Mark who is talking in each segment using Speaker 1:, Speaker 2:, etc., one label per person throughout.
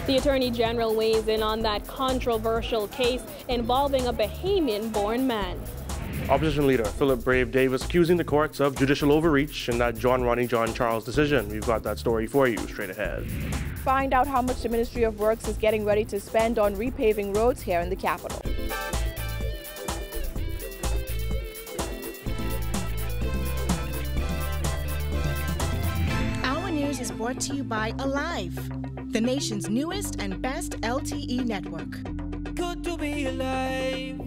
Speaker 1: The Attorney General weighs in on that controversial case involving a Bahamian-born man.
Speaker 2: Opposition leader Philip Brave Davis accusing the courts of judicial overreach in that John Charles decision. We've got that story for you straight ahead.
Speaker 3: Find out how much the Ministry of Works is getting ready to spend on repaving roads here in the capital.
Speaker 4: Our news is brought to you by Alive, the nation's newest and best LTE network.
Speaker 5: Good to be alive.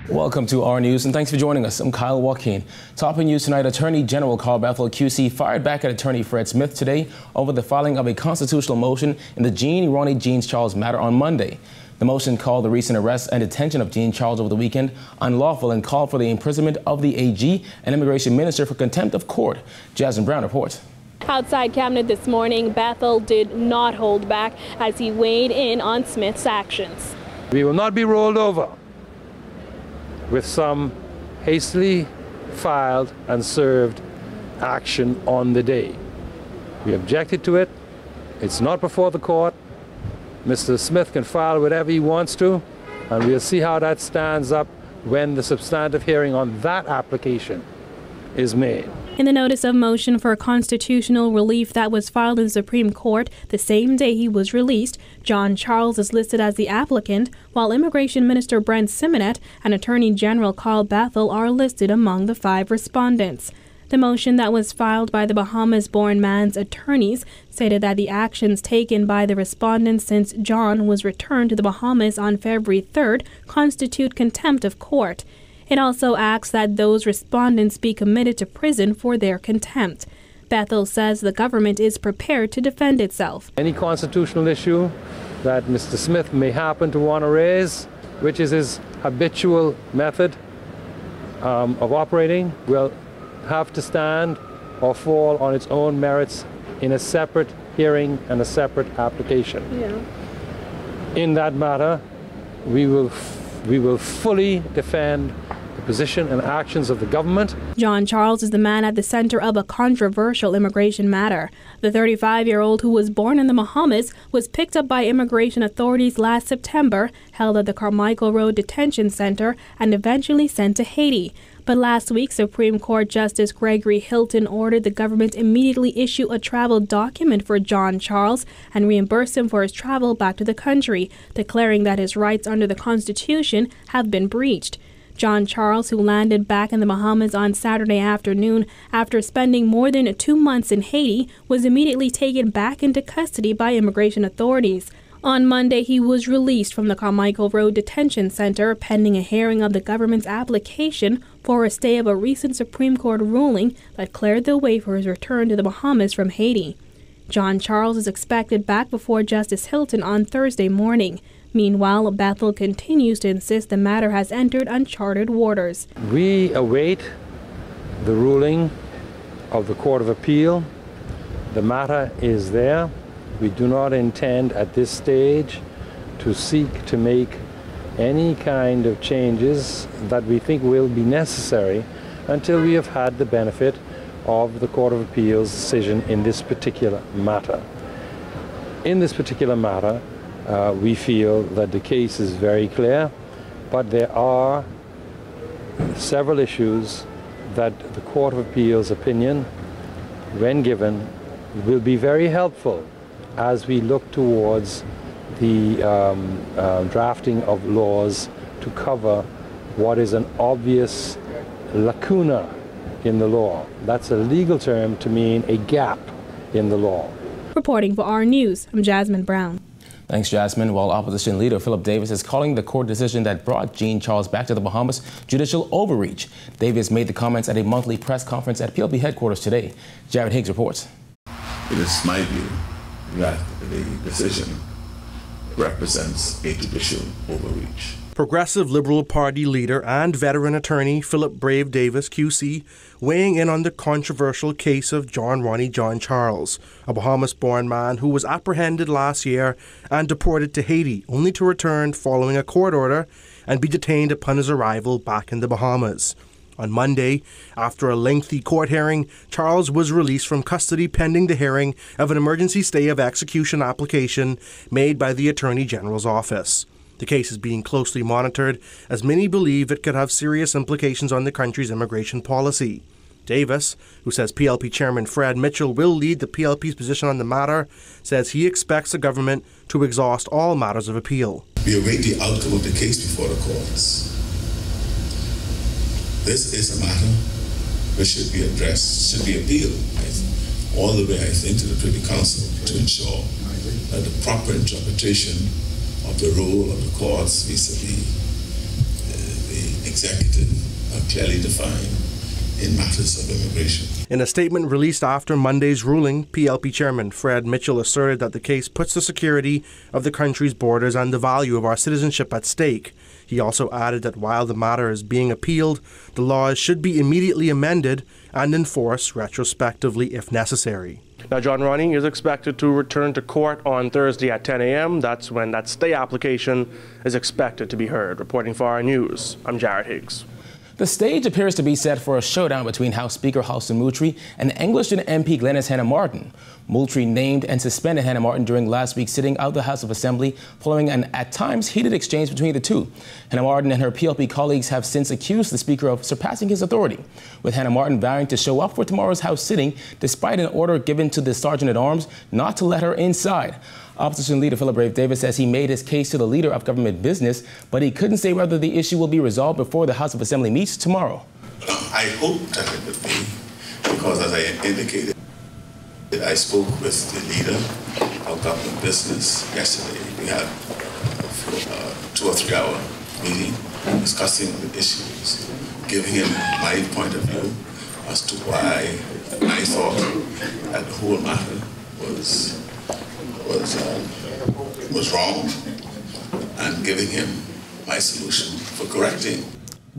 Speaker 6: Welcome to our news, and thanks for joining us. I'm Kyle Joaquin. Topping news tonight, Attorney General Carl Bethel QC fired back at Attorney Fred Smith today over the filing of a constitutional motion in the Ronnie Charles matter on Monday. The motion called the recent arrest and detention of Jean Charles over the weekend unlawful and called for the imprisonment of the AG and Immigration Minister for contempt of court. Jasmine Brown reports.
Speaker 1: Outside Cabinet this morning, Bethel did not hold back as he weighed in on Smith's actions.
Speaker 7: We will not be rolled over with some hastily filed and served action on the day. We objected to it. It's not before the court. Mr. Smith can file whatever he wants to, and we'll see how that stands up when the substantive hearing on that application is made.
Speaker 1: In the notice of motion for constitutional relief that was filed in the Supreme Court the same day he was released, John Charles is listed as the applicant, while Immigration Minister Brent Simonet and Attorney General Carl Bethel are listed among the 5 respondents. The motion that was filed by the Bahamas-born man's attorneys stated that the actions taken by the respondents since John was returned to the Bahamas on February 3rd constitute contempt of court. It also asks that those respondents be committed to prison for their contempt. Bethel says the government is prepared to defend itself.
Speaker 7: Any constitutional issue that Mr. Smith may happen to want to raise, which is his habitual method of operating, will have to stand or fall on its own merits in a separate hearing and a separate application. In that matter, we will fully defend the position and actions of the government.
Speaker 1: John Charles is the man at the center of a controversial immigration matter. The 35-year-old who was born in the Bahamas was picked up by immigration authorities last September, held at the Carmichael Road Detention Center, and eventually sent to Haiti. But last week, Supreme Court Justice Gregory Hilton ordered the government immediately issue a travel document for John Charles and reimburse him for his travel back to the country, declaring that his rights under the Constitution have been breached. John Charles, who landed back in the Bahamas on Saturday afternoon after spending more than 2 months in Haiti, was immediately taken back into custody by immigration authorities. On Monday, he was released from the Carmichael Road Detention Center pending a hearing of the government's application for a stay of a recent Supreme Court ruling that cleared the way for his return to the Bahamas from Haiti. John Charles is expected back before Justice Hilton on Thursday morning. Meanwhile, Bethel continues to insist the matter has entered uncharted waters.
Speaker 7: We await the ruling of the Court of Appeal. The matter is there. We do not intend at this stage to seek to make any kind of changes that we think will be necessary until we have had the benefit of the Court of Appeal's decision in this particular matter. In this particular matter, we feel that the case is very clear, but there are several issues that the Court of Appeal's opinion, when given, will be very helpful as we look towards the drafting of laws to cover what is an obvious lacuna in the law. That's a legal term to mean a gap in the law.
Speaker 1: Reporting for our news, I'm Jasmine Brown.
Speaker 6: Thanks, Jasmine. While opposition leader Philip Davis is calling the court decision that brought Jean Charles back to the Bahamas judicial overreach. Davis made the comments at a monthly press conference at PLP headquarters today. Jared Higgs reports.
Speaker 8: It is my view that the decision represents a judicial overreach.
Speaker 2: Progressive Liberal Party leader and veteran attorney Philip Brave Davis QC weighing in on the controversial case of John Charles, a Bahamas-born man who was apprehended last year and deported to Haiti, only to return following a court order and be detained upon his arrival back in the Bahamas. On Monday, after a lengthy court hearing, Charles was released from custody pending the hearing of an emergency stay of execution application made by the Attorney General's office. The case is being closely monitored, as many believe it could have serious implications on the country's immigration policy. Davis, who says PLP Chairman Fred Mitchell will lead the PLP's position on the matter, says he expects the government to exhaust all matters of appeal.
Speaker 8: We await the outcome of the case before the courts. This is a matter which should be addressed, should be appealed all the way, I think, to the Privy Council to ensure that the proper interpretation of the role of the courts vis-a-vis the executive are clearly defined in matters of immigration.
Speaker 2: In a statement released after Monday's ruling, PLP Chairman Fred Mitchell asserted that the case puts the security of the country's borders and the value of our citizenship at stake. He also added that while the matter is being appealed, the laws should be immediately amended and enforced retrospectively if necessary.
Speaker 9: Now, John Ronnie is expected to return to court on Thursday at 10 a.m. That's when that stay application is expected to be heard. Reporting for our news, I'm Jared Higgs.
Speaker 6: The stage appears to be set for a showdown between House Speaker Halston Moultrie and Engliston MP Glenys Hannah Martin. Moultrie named and suspended Hannah Martin during last week's sitting of the House of Assembly following an at times heated exchange between the two. Hannah Martin and her PLP colleagues have since accused the Speaker of surpassing his authority, with Hannah Martin vowing to show up for tomorrow's House sitting despite an order given to the Sergeant-at-Arms not to let her inside. Opposition leader Philip Brave Davis says he made his case to the leader of government business, but he couldn't say whether the issue will be resolved before the House of Assembly meets tomorrow.
Speaker 8: I hope that it would be, because as I indicated, I spoke with the leader of government business yesterday. We had a 2 or 3 hour meeting discussing the issues, giving him my point of view as to why I thought that the whole matter was wrong, and giving him my solution for correcting.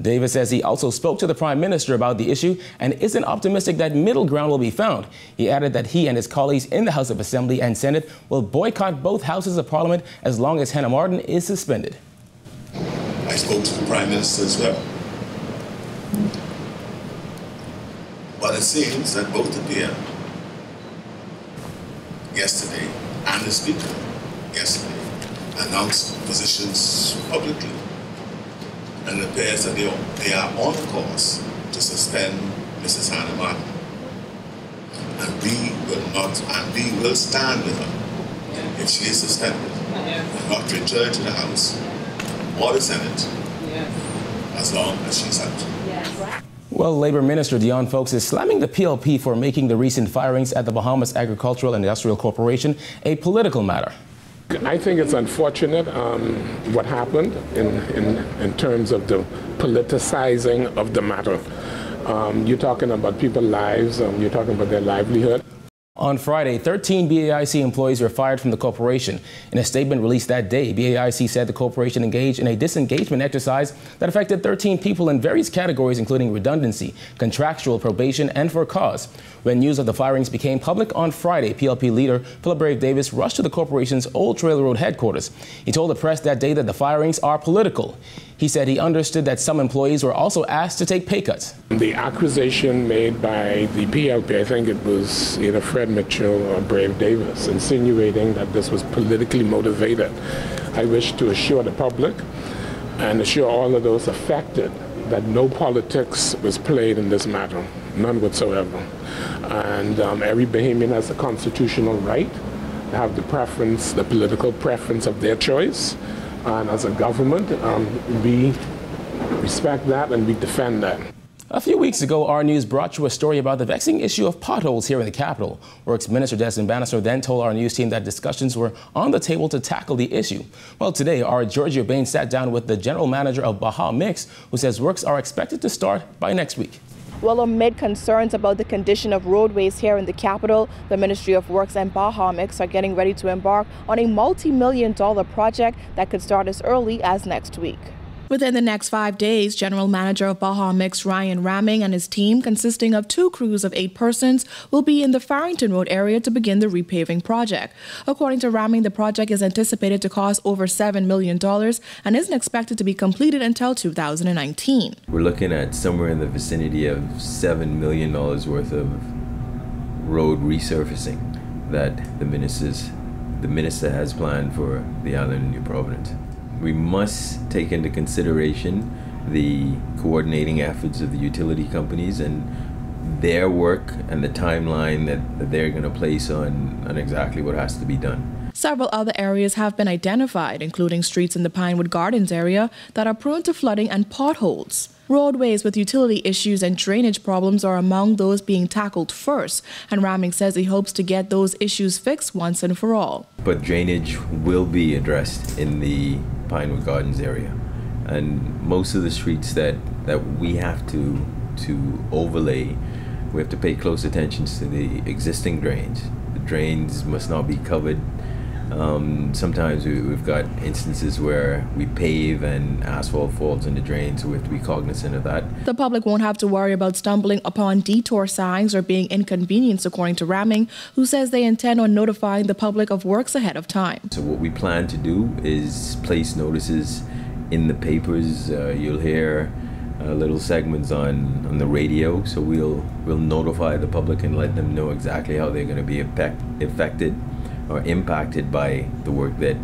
Speaker 6: Davis says he also spoke to the Prime Minister about the issue and isn't optimistic that middle ground will be found. He added that he and his colleagues in the House of Assembly and Senate will boycott both houses of Parliament as long as Hannah Martin is suspended.
Speaker 8: I spoke to the Prime Minister as well. But it seems that both the PM yesterday and the Speaker yesterday announced positions publicly. And it appears that they are on course to suspend Mrs. Hannah Martin. And we will stand with her if she is suspended and not returned to the House or the Senate as long as she's out.
Speaker 6: Well, Labour Minister Dion Fowkes is slamming the PLP for making the recent firings at the Bahamas Agricultural and Industrial Corporation a political matter.
Speaker 10: I think it's unfortunate what happened in terms of the politicizing of the matter. You're talking about people's lives, you're talking about their livelihood.
Speaker 6: On Friday, 13 BAIC employees were fired from the corporation. In a statement released that day, BAIC said the corporation engaged in a disengagement exercise that affected 13 people in various categories, including redundancy, contractual probation, and for cause. When news of the firings became public on Friday, PLP leader Philip Brave Davis rushed to the corporation's Old Trail Road headquarters. He told the press that day that the firings are political. He said he understood that some employees were also asked to take pay cuts.
Speaker 10: The accusation made by the PLP, I think it was either Fred Mitchell or Brave Davis, insinuating that this was politically motivated. I wish to assure the public and assure all of those affected that no politics was played in this matter, none whatsoever. And every Bahamian has a constitutional right to have the preference, the political preference of their choice. And as a government, we respect that and we defend that.
Speaker 6: A few weeks ago, our news brought you a story about the vexing issue of potholes here in the capital. Works Minister Desmond Bannister then told our news team that discussions were on the table to tackle the issue. Well, today, our Georgia Bain sat down with the general manager of Baha Mix, who says works are expected to start by next week.
Speaker 3: Well, amid concerns about the condition of roadways here in the capital, the Ministry of Works and Baha Mix are getting ready to embark on a multi-million-dollar project that could start as early as next week. Within the next 5 days, General Manager of Baja Mix Ryan Ramming and his team, consisting of 2 crews of 8 persons, will be in the Farrington Road area to begin the repaving project. According to Ramming, the project is anticipated to cost over $7 million and isn't expected to be completed until 2019.
Speaker 11: We're looking at somewhere in the vicinity of $7 million worth of road resurfacing that the minister has planned for the island of New Providence. We must take into consideration the coordinating efforts of the utility companies and their work and the timeline that they're going to place on exactly what has to be done.
Speaker 3: Several other areas have been identified, including streets in the Pinewood Gardens area that are prone to flooding and potholes. Roadways with utility issues and drainage problems are among those being tackled first, and Ramming says he hopes to get those issues fixed once and for all.
Speaker 11: But drainage will be addressed in the Pinewood Gardens area, and most of the streets that we have to overlay, we have to pay close attention to the existing drains. The drains must not be covered. Sometimes we've got instances where we pave and asphalt falls in the drain, so we have to be cognizant of that.
Speaker 3: The public won't have to worry about stumbling upon detour signs or being inconvenienced, according to Ramming, who says they intend on notifying the public of works ahead of time.
Speaker 11: So what we plan to do is place notices in the papers. You'll hear little segments on the radio, so we'll notify the public and let them know exactly how they're going to be affected or impacted by the work that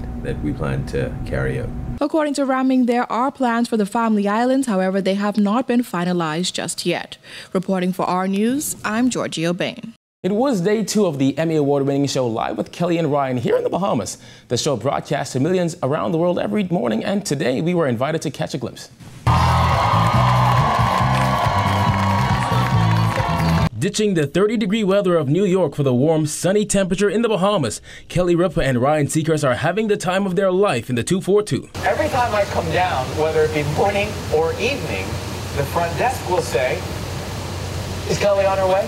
Speaker 11: we plan to carry out.
Speaker 3: According to Ramming, there are plans for the Family Islands, however, they have not been finalized just yet. Reporting for our News, I'm Georgia Bain.
Speaker 6: It was day 2 of the Emmy Award-winning show Live with Kelly and Ryan here in the Bahamas. The show broadcasts to millions around the world every morning, and today we were invited to catch a glimpse. Ditching the 30-degree weather of New York for the warm, sunny temperature in the Bahamas, Kelly Ripa and Ryan Seacrest are having the time of their life in the 242.
Speaker 12: Every time I come down, whether it be morning or evening, the front desk will say, "Is Kelly on her way?"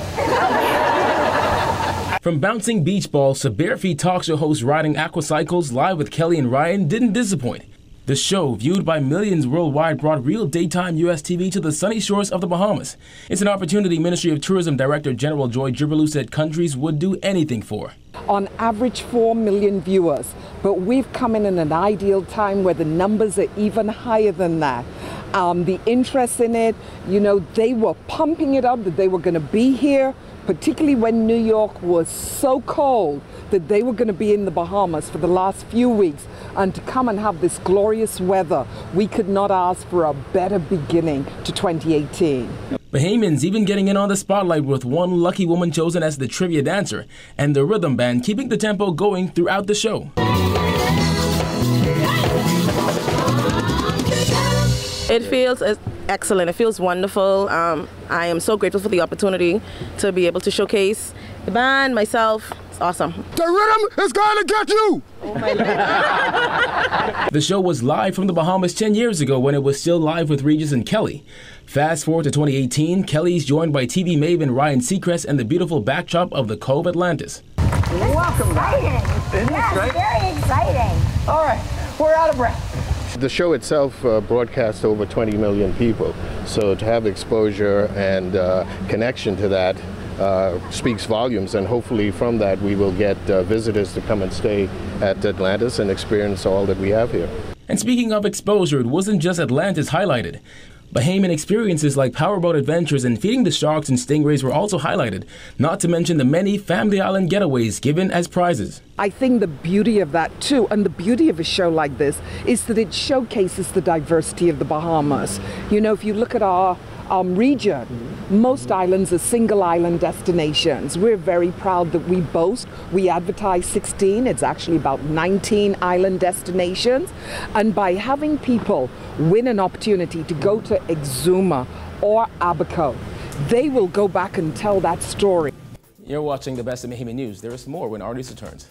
Speaker 6: From bouncing beach balls to bare-feet talk show hosts riding aquacycles, Live with Kelly and Ryan didn't disappoint. The show, viewed by millions worldwide, brought real daytime U.S. TV to the sunny shores of the Bahamas. It's an opportunity Ministry of Tourism Director General Joy Jibrillou said countries would do anything for.
Speaker 13: On average, 4 million viewers, but we've come in an ideal time where the numbers are even higher than that. The interest in it, they were pumping it up that they were going to be here, particularly when New York was so cold that they were going to be in the Bahamas for the last few weeks, and to come and have this glorious weather, we could not ask for a better beginning to 2018.
Speaker 6: Bahamians even getting in on the spotlight with one lucky woman chosen as the trivia dancer, and the rhythm band keeping the tempo going throughout the show.
Speaker 14: It feels excellent. It feels wonderful. I am so grateful for the opportunity to be able to showcase the band, myself. It's awesome.
Speaker 15: The rhythm is going to get you!
Speaker 14: Oh my God.
Speaker 6: The show was live from the Bahamas 10 years ago when it was still live with Regis and Kelly. Fast forward to 2018, Kelly's joined by TV maven Ryan Seacrest and the beautiful backdrop of the Cove Atlantis.
Speaker 12: Welcome back. Isn't this great?
Speaker 16: Very exciting.
Speaker 12: All right, we're out of breath.
Speaker 17: The show itself broadcasts to over 20 million people, so to have exposure and connection to that speaks volumes, and hopefully from that we will get visitors to come and stay at Atlantis and experience all that we have here.
Speaker 6: And speaking of exposure, it wasn't just Atlantis highlighted. Bahamian experiences like powerboat adventures and feeding the sharks and stingrays were also highlighted, not to mention the many Family Island getaways given as prizes.
Speaker 13: I think the beauty of that too, and the beauty of a show like this, is that it showcases the diversity of the Bahamas. If you look at our region, most islands are single island destinations. We're very proud that we advertise 16, it's actually about 19 island destinations, and by having people win an opportunity to go to Exuma or Abaco, they will go back and tell that story.
Speaker 6: You're watching the best of Bahamian News. There is more when our news returns.